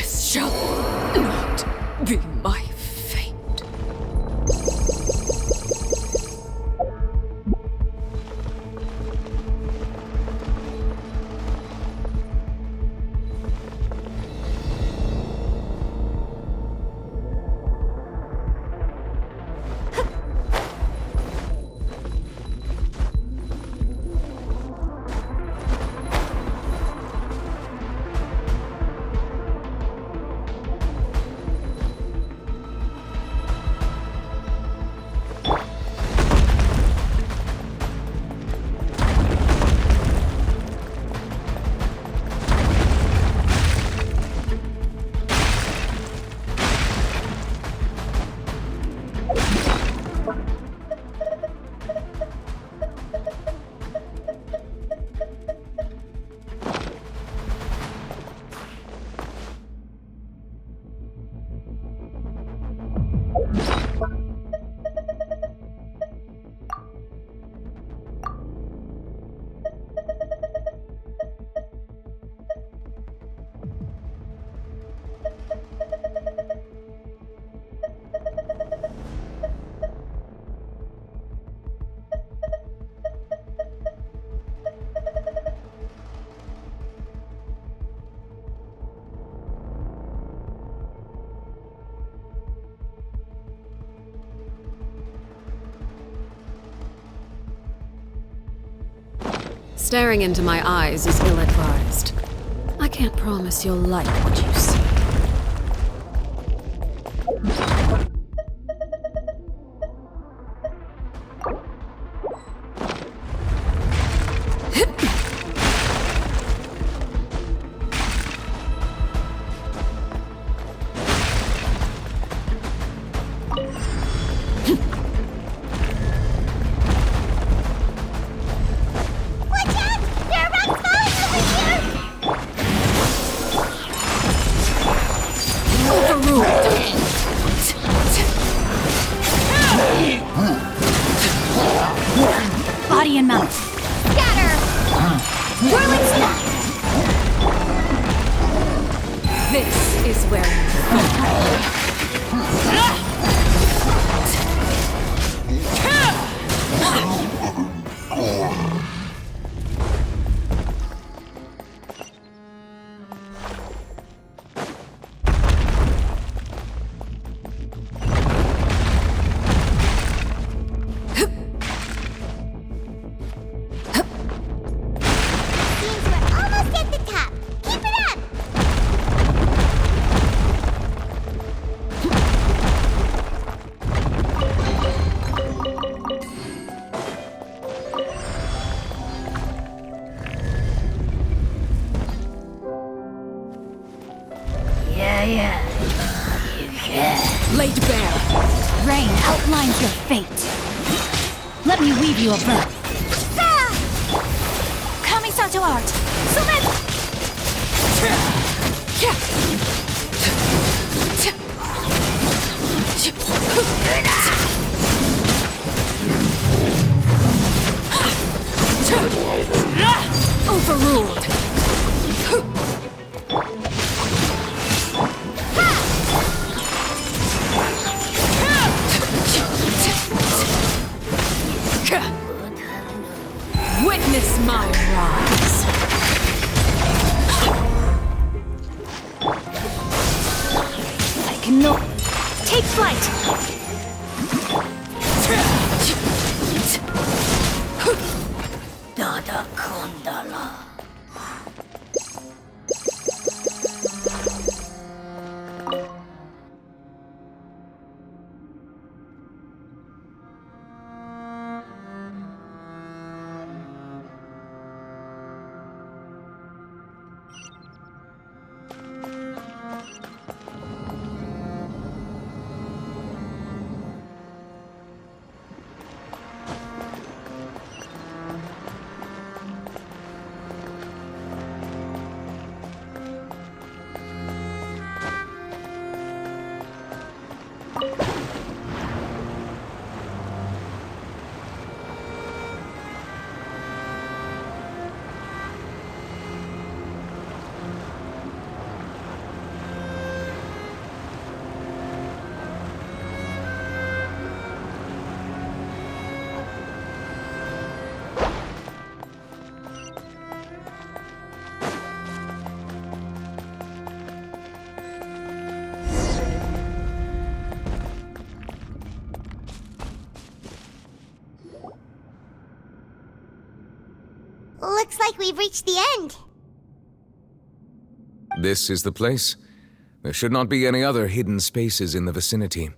This shall not be my fate. Staring into my eyes is ill-advised. I can't promise you'll like what you see. Body and mouth. Scatter! Whirling snap! This is where laid bare. Rain outlines your fate. Let me weave you a verse. Kamisato art. Sumen! Overruled. Witness my rise. I cannot take flight. Dada Kondala. we've reached the end. This is the place? There should not be any other hidden spaces in the vicinity.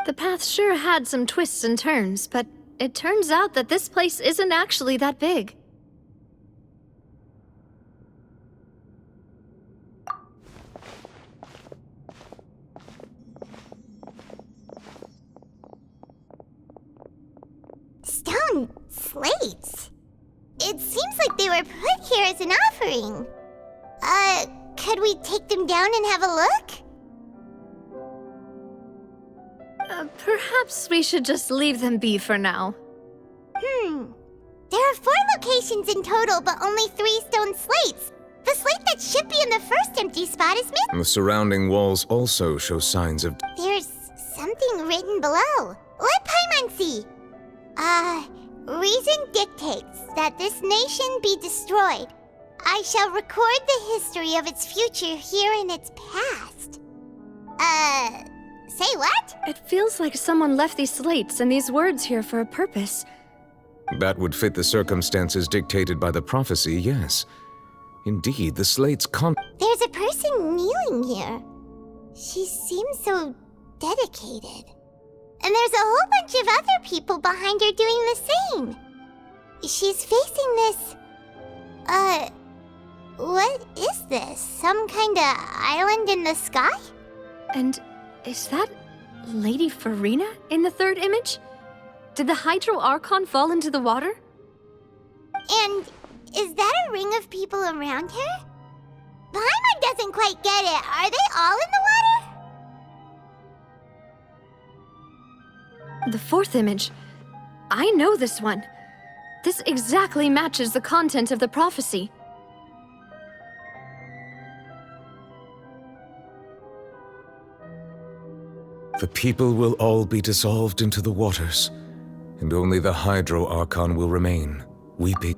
The path sure had some twists and turns, but it turns out that this place isn't actually that big. Stone slates? It seems like they were put here as an offering. Could we take them down and have a look? Perhaps we should just leave them be for now. There are 4 locations in total, but only 3 stone slates. The slate that should be in the first empty spot is missing. The surrounding walls also show signs of... There's something written below. Let Paimon see. Reason dictates that this nation be destroyed. I shall record the history of its future here in its past. Say what? It feels like someone left these slates and these words here for a purpose. That would fit the circumstances dictated by the prophecy, yes. Indeed, the slates There's a person kneeling here. She seems so dedicated. And there's a whole bunch of other people behind her doing the same. She's facing this... what is this? Some kind of island in the sky? And is that Lady Farina in the third image? Did the Hydro Archon fall into the water? And is that a ring of people around her? Paimon doesn't quite get it. Are they all in the water? The fourth image. I know this one. This exactly matches the content of the prophecy. The people will all be dissolved into the waters, and only the Hydro Archon will remain, weeping.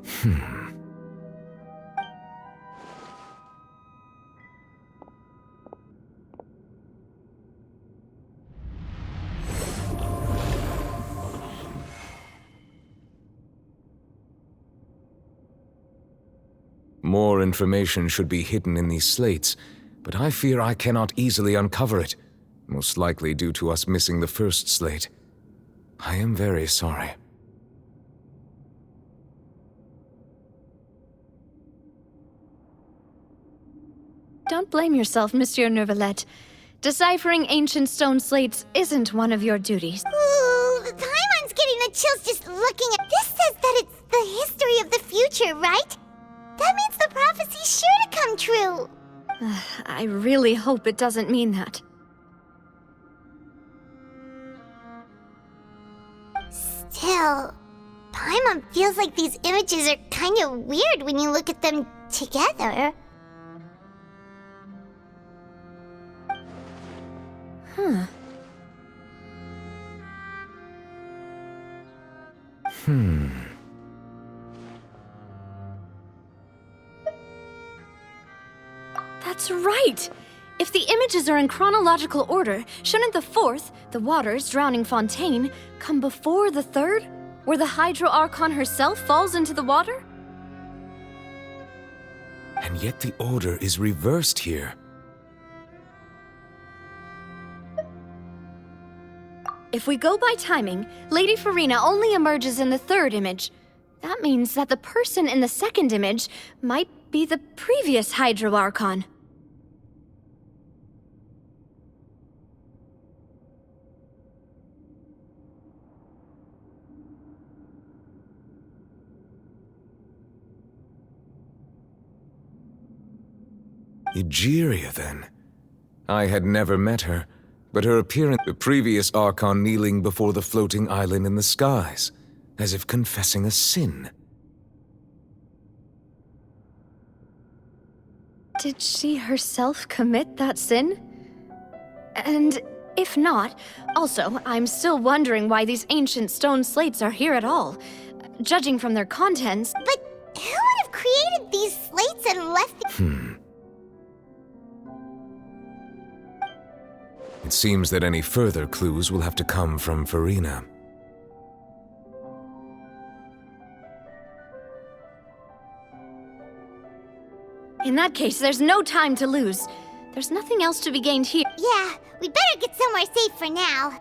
More information should be hidden in these slates, but I fear I cannot easily uncover it, most likely due to us missing the first slate. I am very sorry. Don't blame yourself, Monsieur Nervalette. Deciphering ancient stone slates isn't one of your duties. Ooh, Paimon's getting the chills just looking at this. Says that it's the history of the future, right? That means the prophecy's sure to come true. I really hope it doesn't mean that. Still, Paimon feels like these images are kind of weird when you look at them together. That's right! If the images are in chronological order, shouldn't the fourth, the water's drowning fontaine, come before the third, where the Hydro Archon herself falls into the water? And yet the order is reversed here. If we go by timing, Lady Farina only emerges in the third image. That means that the person in the second image might be the previous Hydro Archon. Egeria, then. I had never met her, but her appearance, the previous Archon kneeling before the floating island in the skies, as if confessing a sin. Did she herself commit that sin? And if not, also, I'm still wondering why these ancient stone slates are here at all. Judging from their contents... But who would have created these slates and left the... It seems that any further clues will have to come from Farina. In that case, there's no time to lose. There's nothing else to be gained here. Yeah, we better get somewhere safe for now.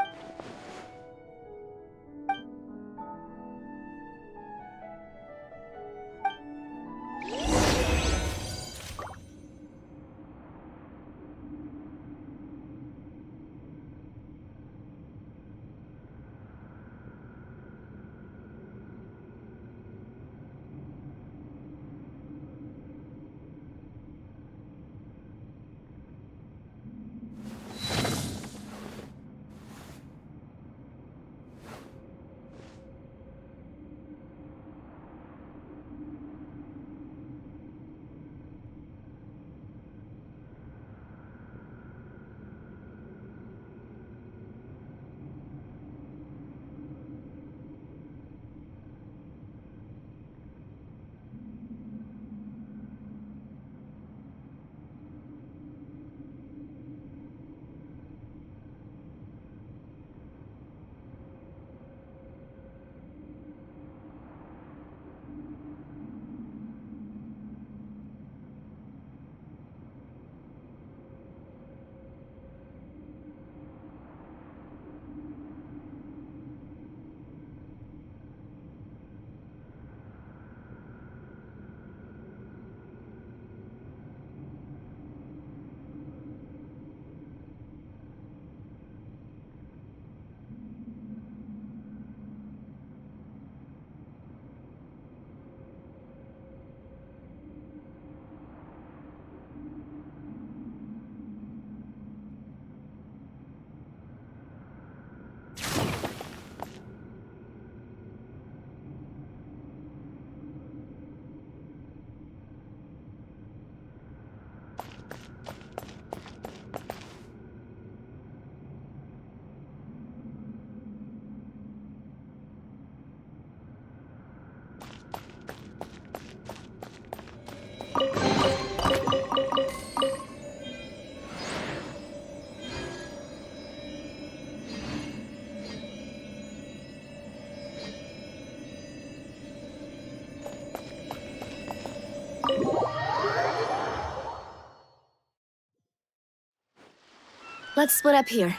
Let's split up here.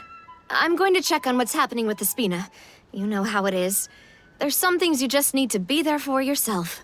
I'm going to check on what's happening with the Spina. You know how it is. There's some things you just need to be there for yourself.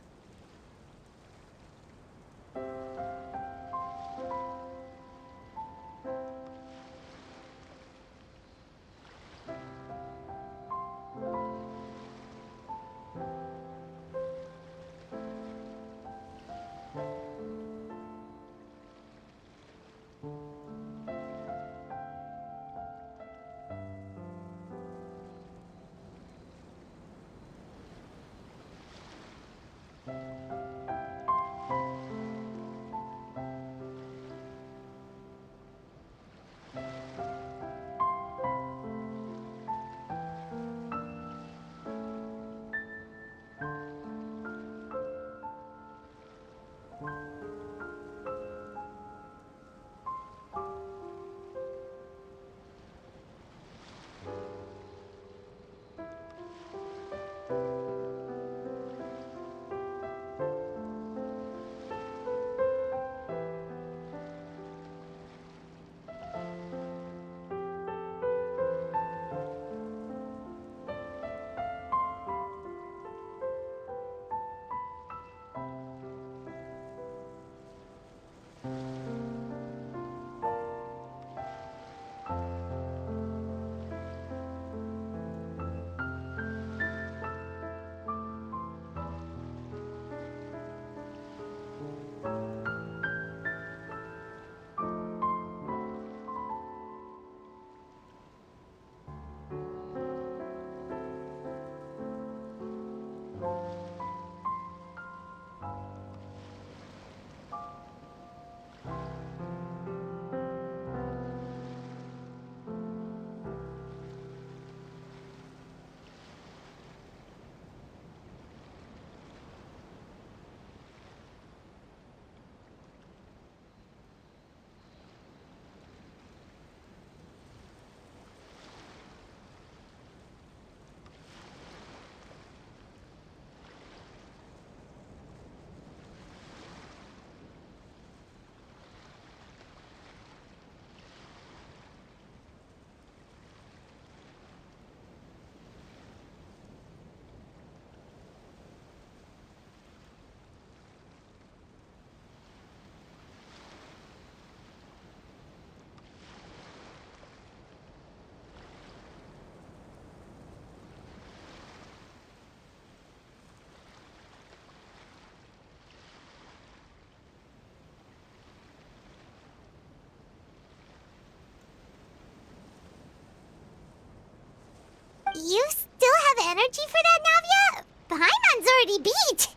You still have energy for that, Navia? Paimon's already beat!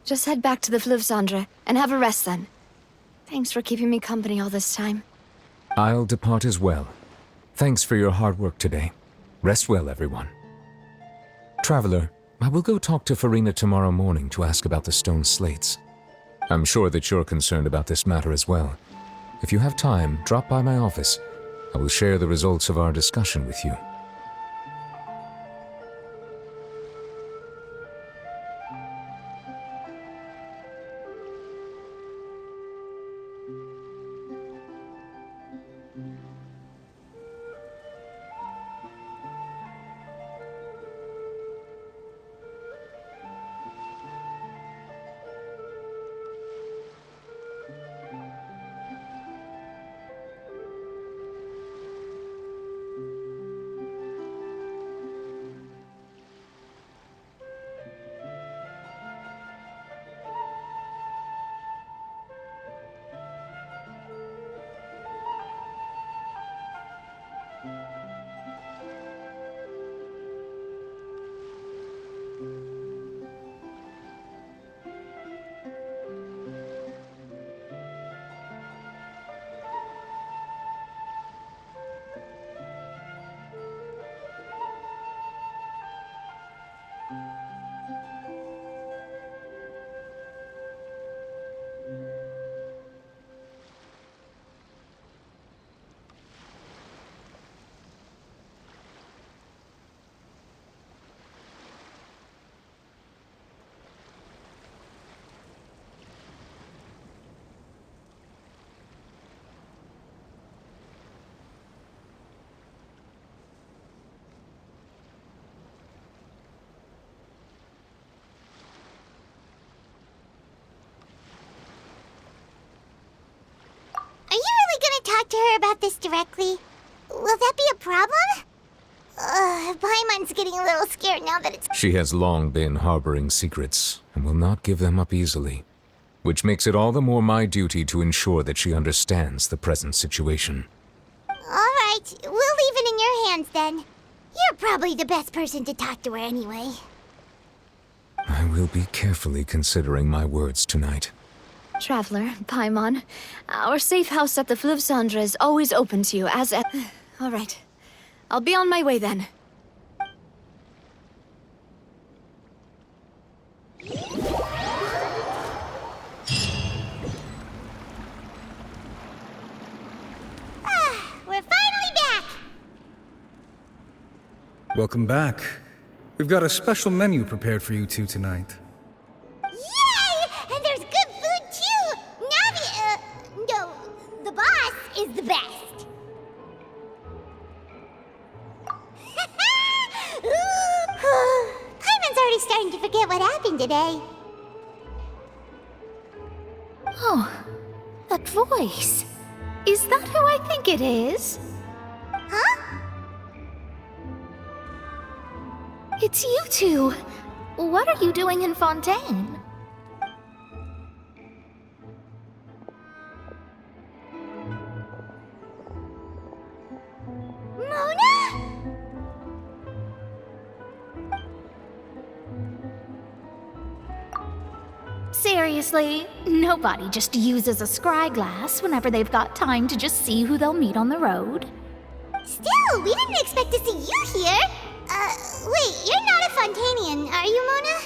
Just head back to the Fluvsandre and have a rest then. Thanks for keeping me company all this time. I'll depart as well. Thanks for your hard work today. Rest well, everyone. Traveler, I will go talk to Farina tomorrow morning to ask about the stone slates. I'm sure that you're concerned about this matter as well. If you have time, drop by my office. I will share the results of our discussion with you. Talk to her about this directly. Will that be a problem? Paimon's getting a little scared now that it's... She has long been harboring secrets, and will not give them up easily. Which makes it all the more my duty to ensure that she understands the present situation. Alright, we'll leave it in your hands then. You're probably the best person to talk to her anyway. I will be carefully considering my words tonight. Traveler, Paimon, our safe house at the Fluvsandre is always open to you, as at... All right. I'll be on my way then. We're finally back! Welcome back. We've got a special menu prepared for you two tonight. Yay! And there's good food too! No, the boss is the best. Paimon's already starting to forget what happened today. Oh, that voice. Is that who I think it is? Huh? It's you two. What are you doing in Fontaine? Mona? Seriously, nobody just uses a scry glass whenever they've got time to just see who they'll meet on the road. Still, we didn't expect to see you here. Wait, you're not a Fontanian, are you, Mona?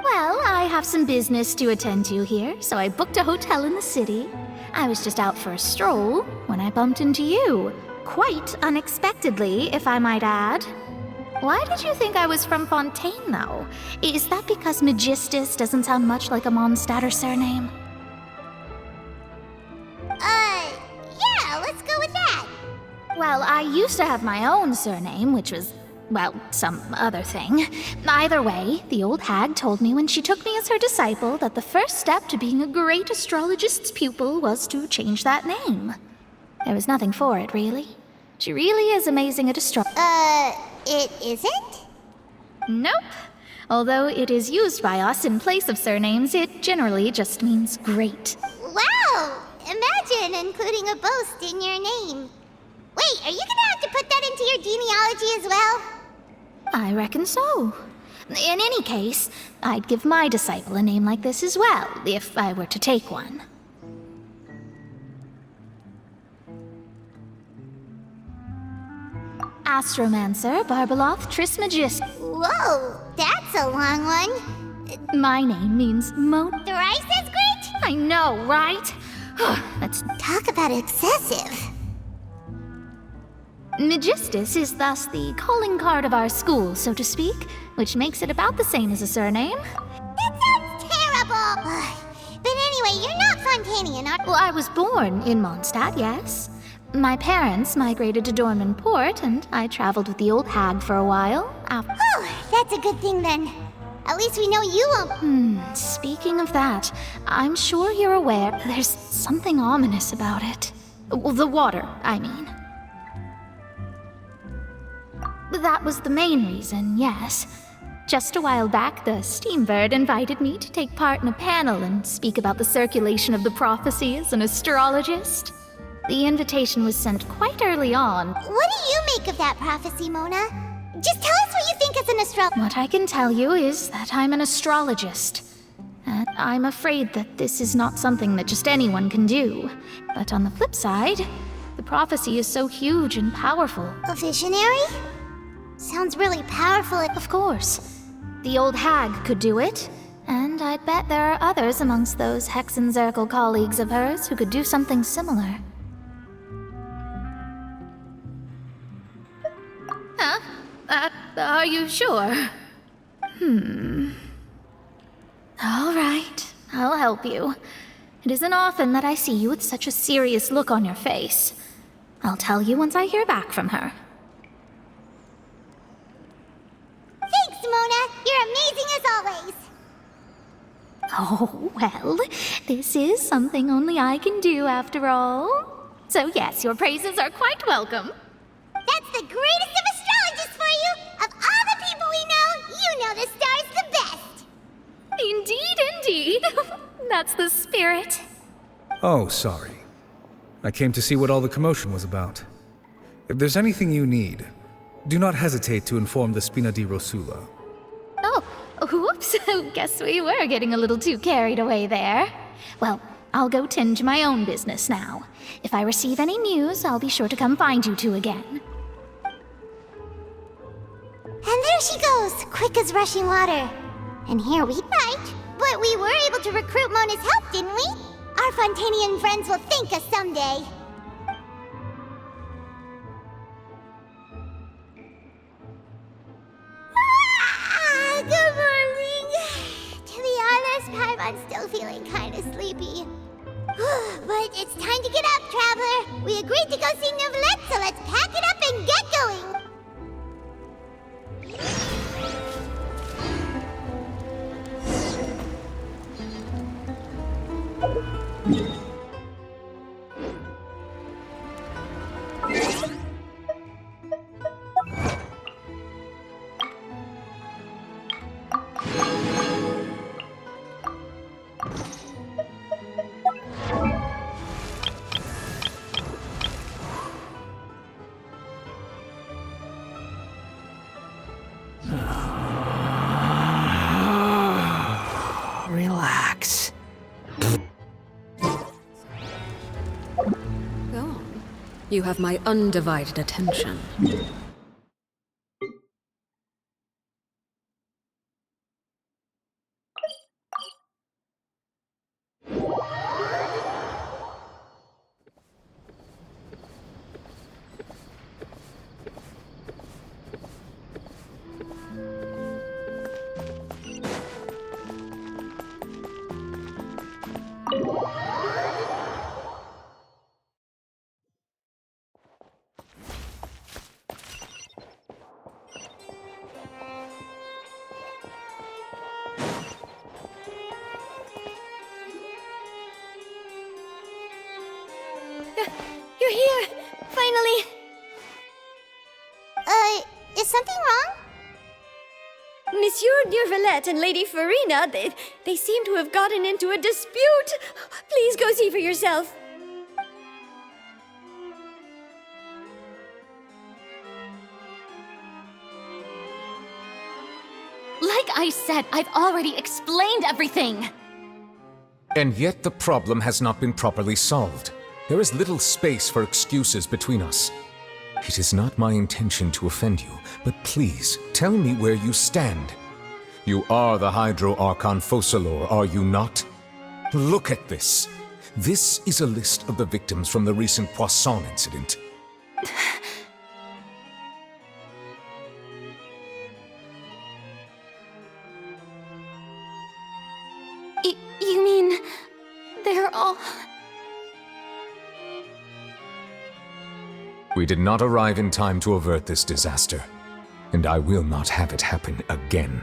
Well, I have some business to attend to here, so I booked a hotel in the city. I was just out for a stroll when I bumped into you. Quite unexpectedly, if I might add. Why did you think I was from Fontaine, though? Is that because Magistus doesn't sound much like a Mondstadt surname? Yeah, let's go with that. Well, I used to have my own surname, which was, well, some other thing. Either way, the old hag told me when she took me as her disciple that the first step to being a great astrologist's pupil was to change that name. There was nothing for it, really. She really is amazing at astrology. It isn't? Nope. Although it is used by us in place of surnames, it generally just means great. Wow! Imagine including a boast in your name. Wait, are you gonna have to put that into your genealogy as well? I reckon so. In any case, I'd give my disciple a name like this as well, if I were to take one. Astromancer Barbeloth Trismegistus. Whoa, that's a long one. My name means Thrice as great? I know, right? Let's... Talk about excessive. Magistus is thus the calling card of our school, so to speak, which makes it about the same as a surname. That sounds terrible! But anyway, you're not Fontanian, are Well, I was born in Mondstadt, yes. My parents migrated to Dorman Port, and I traveled with the old hag for a while. Oh, that's a good thing then. At least we know you won't. Speaking of that, I'm sure you're aware there's something ominous about it. Well, the water, I mean. That was the main reason, yes. Just a while back, the Steambird invited me to take part in a panel and speak about the circulation of the prophecy as an astrologist. The invitation was sent quite early on. What do you make of that prophecy, Mona? Just tell us what you think as an astrologer. What I can tell you is that I'm an astrologist. And I'm afraid that this is not something that just anyone can do. But on the flip side, the prophecy is so huge and powerful. A visionary? Sounds really powerful. Of course. The old hag could do it. And I'd bet there are others amongst those Hexenzirkel colleagues of hers who could do something similar. Huh? Are you sure? All right, I'll help you. It isn't often that I see you with such a serious look on your face. I'll tell you once I hear back from her. Thanks, Mona. You're amazing as always. Oh, well, this is something only I can do after all. So yes, your praises are quite welcome. That's the greatest of astrologists for you! Of all the people we know, you know the star's the best! Indeed, indeed. That's the spirit. Oh, sorry. I came to see what all the commotion was about. If there's anything you need, do not hesitate to inform the Spina di Rosula. Oh, whoops. Guess we were getting a little too carried away there. Well, I'll go tend to my own business now. If I receive any news, I'll be sure to come find you two again. And there she goes, quick as rushing water. And here we fight. But we were able to recruit Mona's help, didn't we? Our Fontanian friends will thank us someday. Good morning. To be honest, Paimon's still feeling kind of sleepy. But it's time to get up, Traveler. We agreed to go see Novelette, so let's pack it up and get going. Relax. Go on. You have my undivided attention. You're here! Finally! Is something wrong? Monsieur Neurvalette and Lady Farina, they seem to have gotten into a dispute. Please go see for yourself. I said, I've already explained everything. And yet the problem has not been properly solved. There is little space for excuses between us. It is not my intention to offend you, but please, tell me where you stand. You are the Hydro Archon Focalor, are you not? Look at this. This is a list of the victims from the recent Poisson incident. You mean... they're all... We did not arrive in time to avert this disaster, and I will not have it happen again.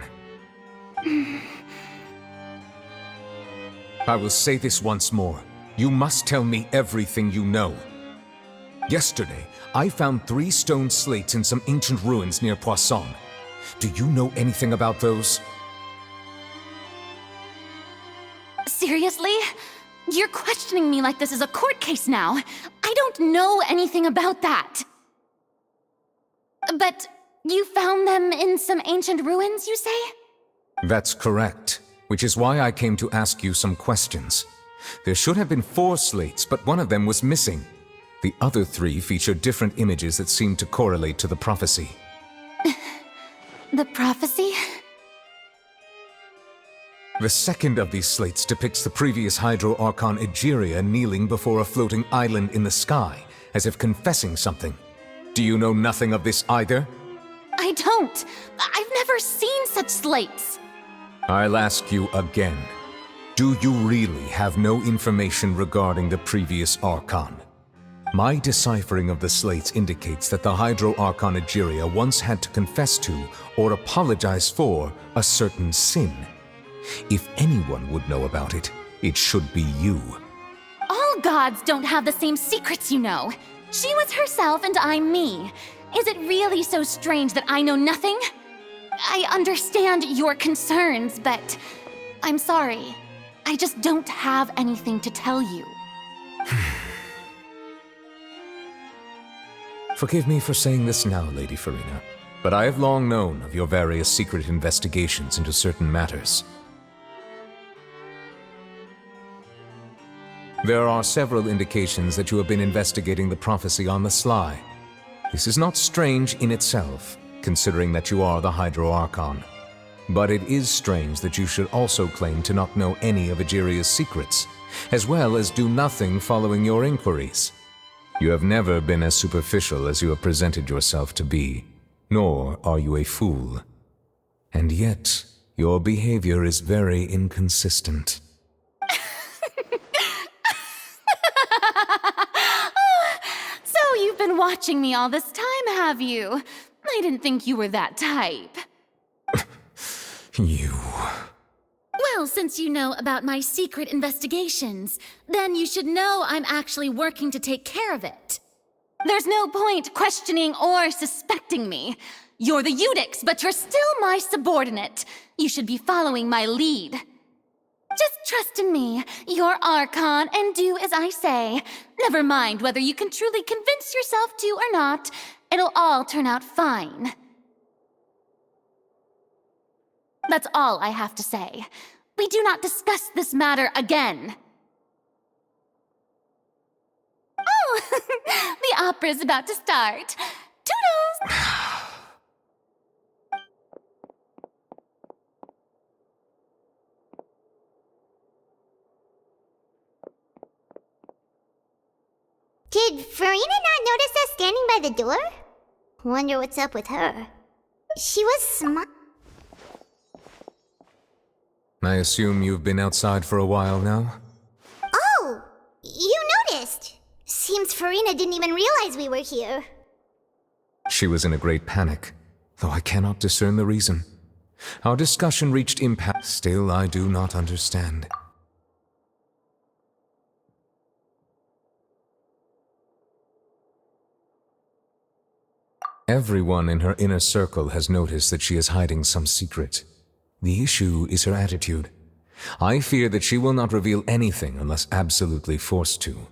I will say this once more. You must tell me everything you know. Yesterday, I found 3 stone slates in some ancient ruins near Poisson. Do you know anything about those? Seriously? You're questioning me like this is a court case now. I don't know anything about that. But you found them in some ancient ruins, you say? That's correct, which is why I came to ask you some questions. There should have been 4 slates, but one of them was missing. The other 3 feature different images that seem to correlate to the prophecy. The prophecy? The second of these slates depicts the previous Hydro Archon Egeria kneeling before a floating island in the sky, as if confessing something. Do you know nothing of this either? I don't. I've never seen such slates. I'll ask you again. Do you really have no information regarding the previous Archon? My deciphering of the slates indicates that the Hydro Archon Egeria once had to confess to, or apologize for, a certain sin. If anyone would know about it, it should be you. All gods don't have the same secrets, you know. She was herself and I'm me. Is it really so strange that I know nothing? I understand your concerns, but I'm sorry. I just don't have anything to tell you. Forgive me for saying this now, Lady Farina, but I have long known of your various secret investigations into certain matters. There are several indications that you have been investigating the prophecy on the sly. This is not strange in itself, considering that you are the Hydro Archon. But it is strange that you should also claim to not know any of Egeria's secrets, as well as do nothing following your inquiries. You have never been as superficial as you have presented yourself to be, nor are you a fool. And yet, your behavior is very inconsistent. So you've been watching me all this time, have you? I didn't think you were that type. You... Well, since you know about my secret investigations, then you should know I'm actually working to take care of it. There's no point questioning or suspecting me. You're the Eudix, but you're still my subordinate. You should be following my lead. Just trust in me, you're Archon, and do as I say. Never mind whether you can truly convince yourself to or not. It'll all turn out fine. That's all I have to say. We do not discuss this matter again. Oh, the opera's about to start. Toodles! Did Farina not notice us standing by the door? Wonder what's up with her. She was smiling. I assume you've been outside for a while now? Oh! You noticed! Seems Farina didn't even realize we were here. She was in a great panic, though I cannot discern the reason. Our discussion reached impasse. Still, I do not understand. Everyone in her inner circle has noticed that she is hiding some secret. The issue is her attitude. I fear that she will not reveal anything unless absolutely forced to.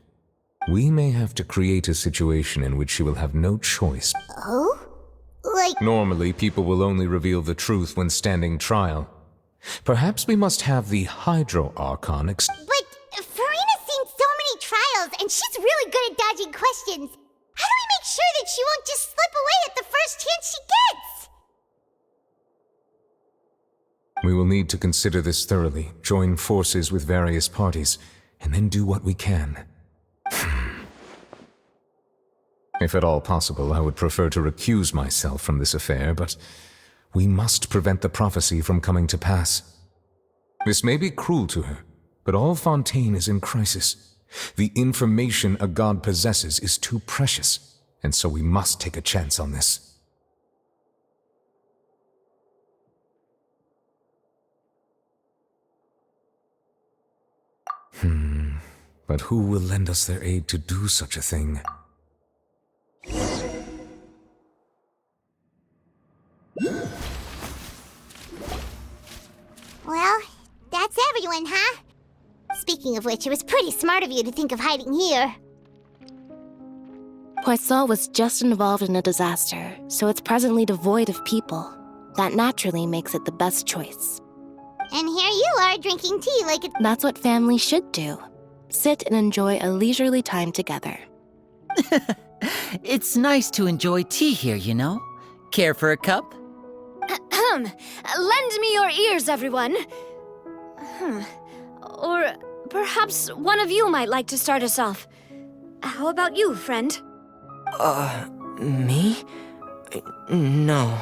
We may have to create a situation in which she will have no choice. Oh? Like... Normally, people will only reveal the truth when standing trial, Perhaps we must have the Hydro Archon But Farina's seen so many trials, and she's really good at dodging questions. How do we make sure that she won't just slip away at the first chance she gets? We will need to consider this thoroughly, join forces with various parties, and then do what we can. If at all possible, I would prefer to recuse myself from this affair, but we must prevent the prophecy from coming to pass. This may be cruel to her, but all Fontaine is in crisis. The information a god possesses is too precious, and so we must take a chance on this. But who will lend us their aid to do such a thing? Well, that's everyone, huh? Speaking of which, it was pretty smart of you to think of hiding here. Poisson was just involved in a disaster, so it's presently devoid of people. That naturally makes it the best choice. And here you are drinking tea like a... That's what family should do. Sit and enjoy a leisurely time together. It's nice to enjoy tea here, you know? Care for a cup? Lend me your ears, everyone. Or perhaps one of you might like to start us off. How about you, friend? Me? No,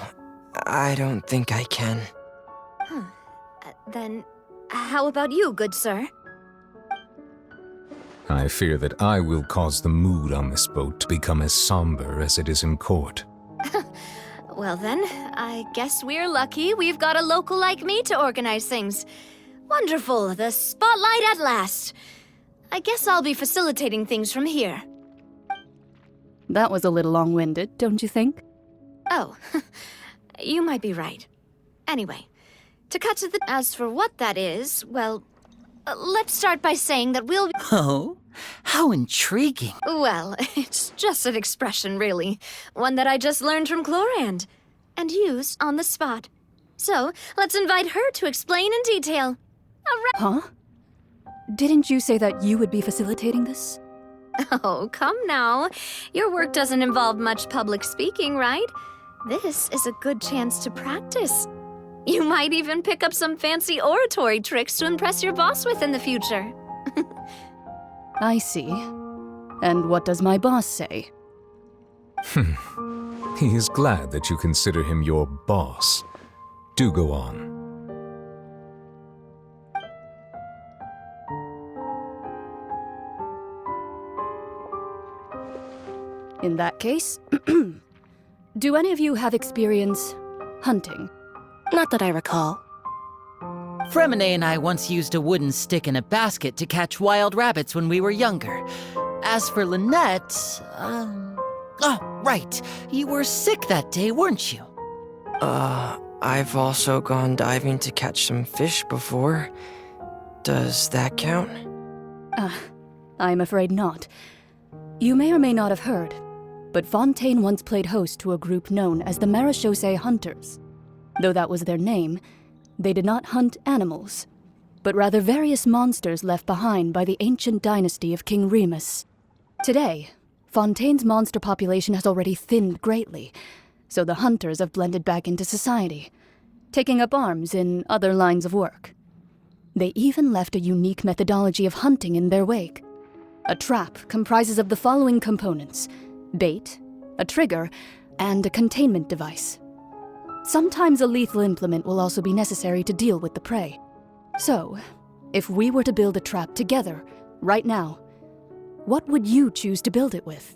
I don't think I can. Then, how about you, good sir? I fear that I will cause the mood on this boat to become as somber as it is in court. Well then, I guess we're lucky we've got a local like me to organize things. Wonderful, the spotlight at last. I guess I'll be facilitating things from here. That was a little long-winded, don't you think? Oh, you might be right. Anyway, to cut to the... As for what that is, well, let's start by saying that we'll... Oh, how intriguing. Well, it's just an expression, really. One that I just learned from Chlorand, and used on the spot. So, let's invite her to explain in detail. Huh? Didn't you say that you would be facilitating this? Oh, come now. Your work doesn't involve much public speaking, right? This is a good chance to practice. You might even pick up some fancy oratory tricks to impress your boss with in the future. I see. And what does my boss say? He is glad that you consider him your boss. Do go on. In that case, do any of you have experience hunting? Not that I recall. Fremine and I once used a wooden stick in a basket to catch wild rabbits when we were younger. As for Lynette, Oh, right. You were sick that day, weren't you? I've also gone diving to catch some fish before. Does that count? I'm afraid not. You may or may not have heard, but Fontaine once played host to a group known as the Marechaussee Hunters. Though that was their name, they did not hunt animals, but rather various monsters left behind by the ancient dynasty of King Remus. Today, Fontaine's monster population has already thinned greatly, so the hunters have blended back into society, taking up arms in other lines of work. They even left a unique methodology of hunting in their wake. A trap comprises of the following components: bait, a trigger, and a containment device. Sometimes a lethal implement will also be necessary to deal with the prey. So, if we were to build a trap together, right now, what would you choose to build it with?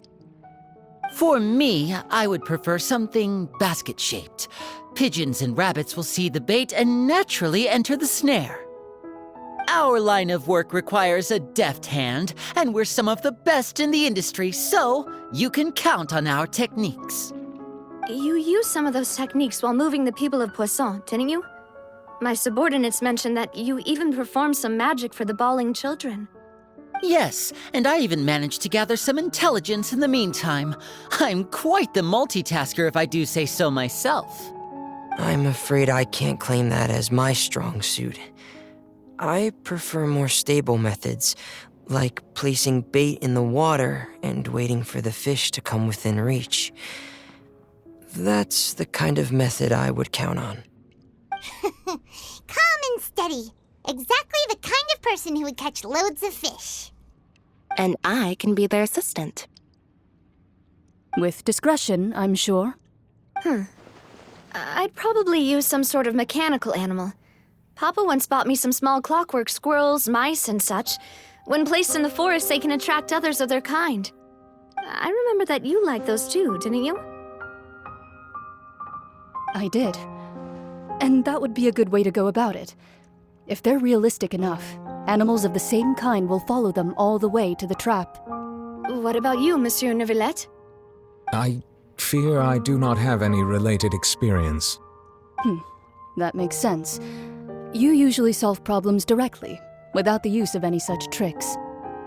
For me, I would prefer something basket-shaped. Pigeons and rabbits will see the bait and naturally enter the snare. Our line of work requires a deft hand, and we're some of the best in the industry, so you can count on our techniques. You used some of those techniques while moving the people of Poisson, didn't you? My subordinates mentioned that you even performed some magic for the bawling children. Yes, and I even managed to gather some intelligence in the meantime. I'm quite the multitasker if I do say so myself. I'm afraid I can't claim that as my strong suit. I prefer more stable methods, like placing bait in the water and waiting for the fish to come within reach. That's the kind of method I would count on. Calm and steady. Exactly the kind of person who would catch loads of fish. And I can be their assistant. With discretion, I'm sure. I'd probably use some sort of mechanical animal. Papa once bought me some small clockwork squirrels, mice, and such. When placed in the forest, they can attract others of their kind. I remember that you liked those too, didn't you? I did. And that would be a good way to go about it. If they're realistic enough, animals of the same kind will follow them all the way to the trap. What about you, Monsieur Neuvillette? I fear I do not have any related experience. That makes sense. You usually solve problems directly, without the use of any such tricks.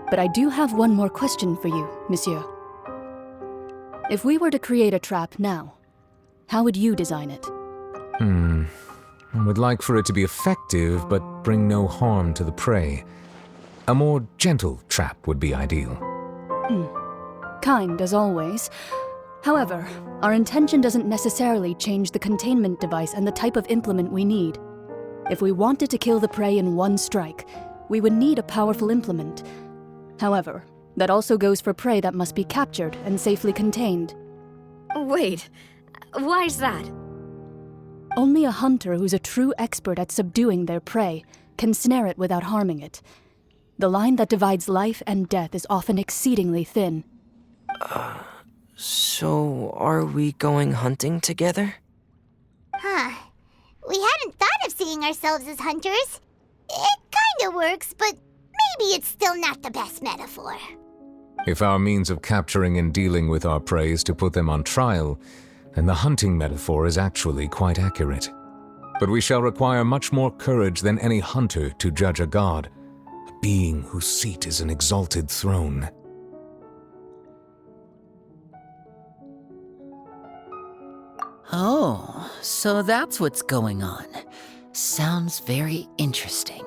But I do have one more question for you, monsieur. If we were to create a trap now, how would you design it? I would like for it to be effective, but bring no harm to the prey. A more gentle trap would be ideal. Kind, as always. However, our intention doesn't necessarily change the containment device and the type of implement we need. If we wanted to kill the prey in one strike, we would need a powerful implement. However, that also goes for prey that must be captured and safely contained. Wait, why's that? Only a hunter who's a true expert at subduing their prey can snare it without harming it. The line that divides life and death is often exceedingly thin. So are we going hunting together? We hadn't thought of seeing ourselves as hunters. It kinda works, but maybe it's still not the best metaphor. If our means of capturing and dealing with our prey is to put them on trial, then the hunting metaphor is actually quite accurate. But we shall require much more courage than any hunter to judge a god, a being whose seat is an exalted throne. Oh, so that's what's going on. Sounds very interesting.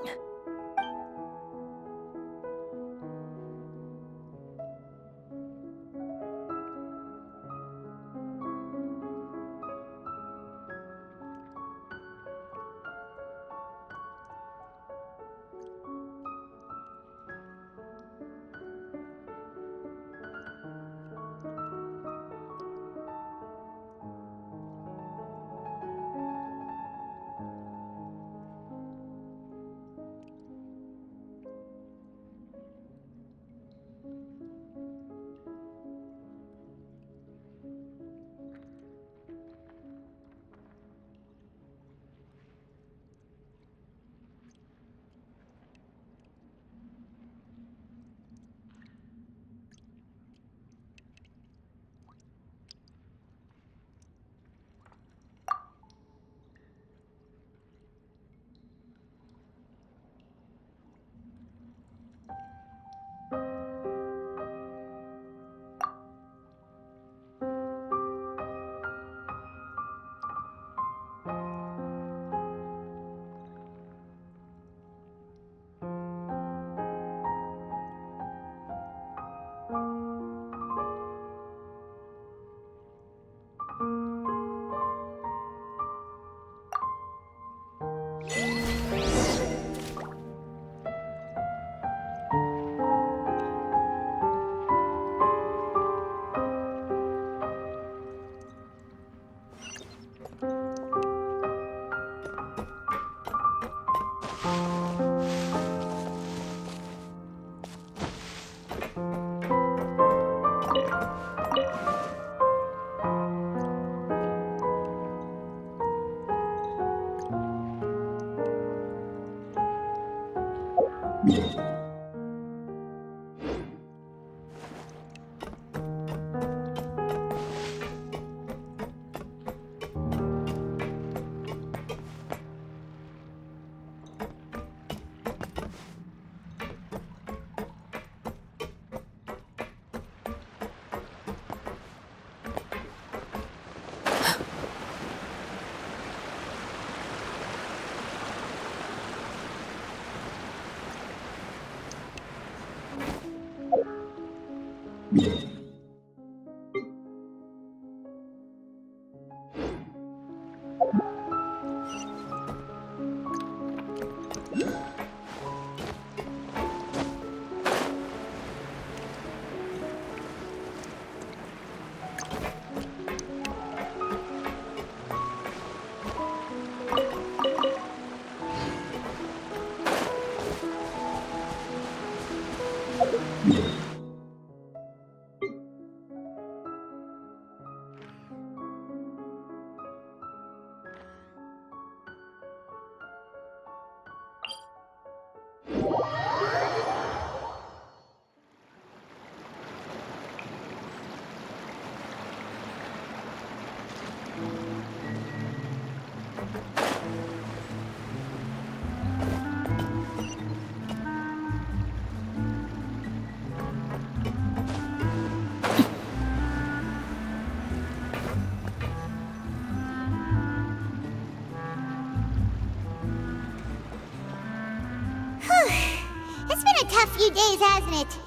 It's been a tough few days, hasn't it?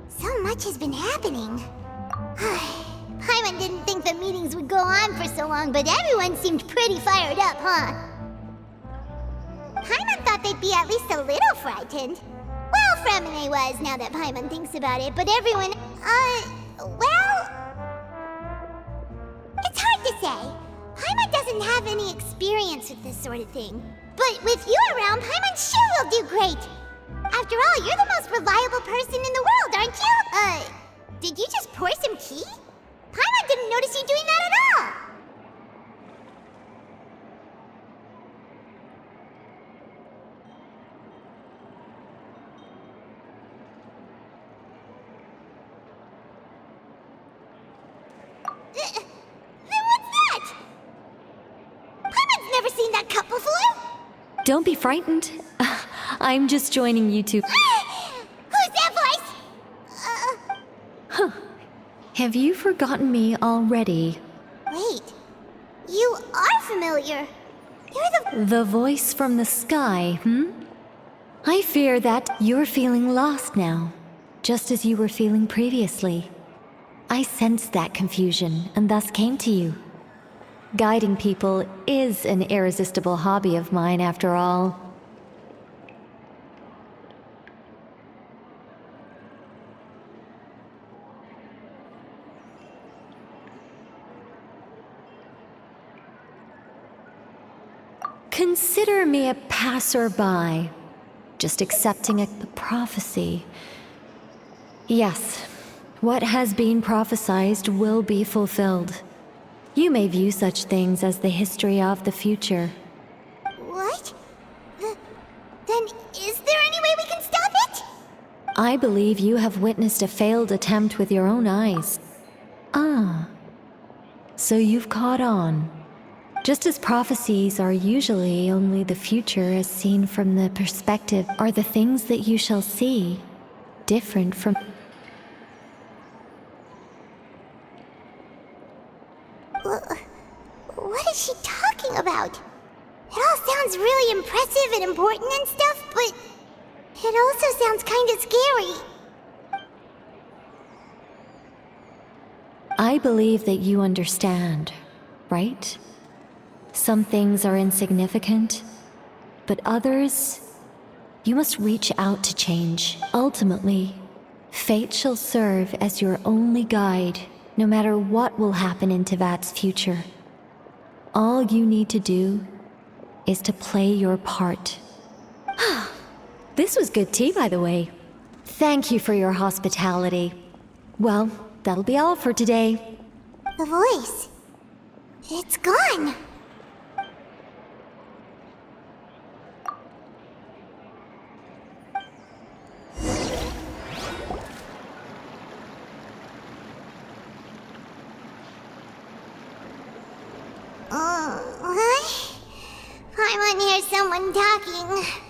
So much has been happening. Paimon didn't think the meetings would go on for so long, but everyone seemed pretty fired up, huh? Paimon thought they'd be at least a little frightened. Well, Fremine was, now that Paimon thinks about it, but everyone, well... It's hard to say. Paimon doesn't have any experience with this sort of thing. But with you around, Paimon sure will do great. After all, you're the most reliable person in the world, aren't you? Did you just pour some tea? Paimon didn't notice you doing that at all. Then what's that? Paimon's never seen that cup before. Don't be frightened. I'm just joining you two. Who's that voice? Huh. Have you forgotten me already? Wait. You are familiar. You're The voice from the sky, I fear that you're feeling lost now, just as you were feeling previously. I sensed that confusion and thus came to you. Guiding people is an irresistible hobby of mine, after all. Consider me a passerby, just accepting a prophecy. Yes, what has been prophesied will be fulfilled. You may view such things as the history of the future. What? Then is there any way we can stop it? I believe you have witnessed a failed attempt with your own eyes. Ah, so you've caught on. Just as prophecies are usually only the future as seen from the perspective, are the things that you shall see different from... What is she talking about? It all sounds really impressive and important and stuff, but it also sounds kind of scary. I believe that you understand, right? Some things are insignificant, but others, you must reach out to change. Ultimately, fate shall serve as your only guide, no matter what will happen in Teyvat's future. All you need to do is to play your part. This was good tea, by the way. Thank you for your hospitality. Well, that'll be all for today. The voice. It's gone. What? I want to hear someone talking.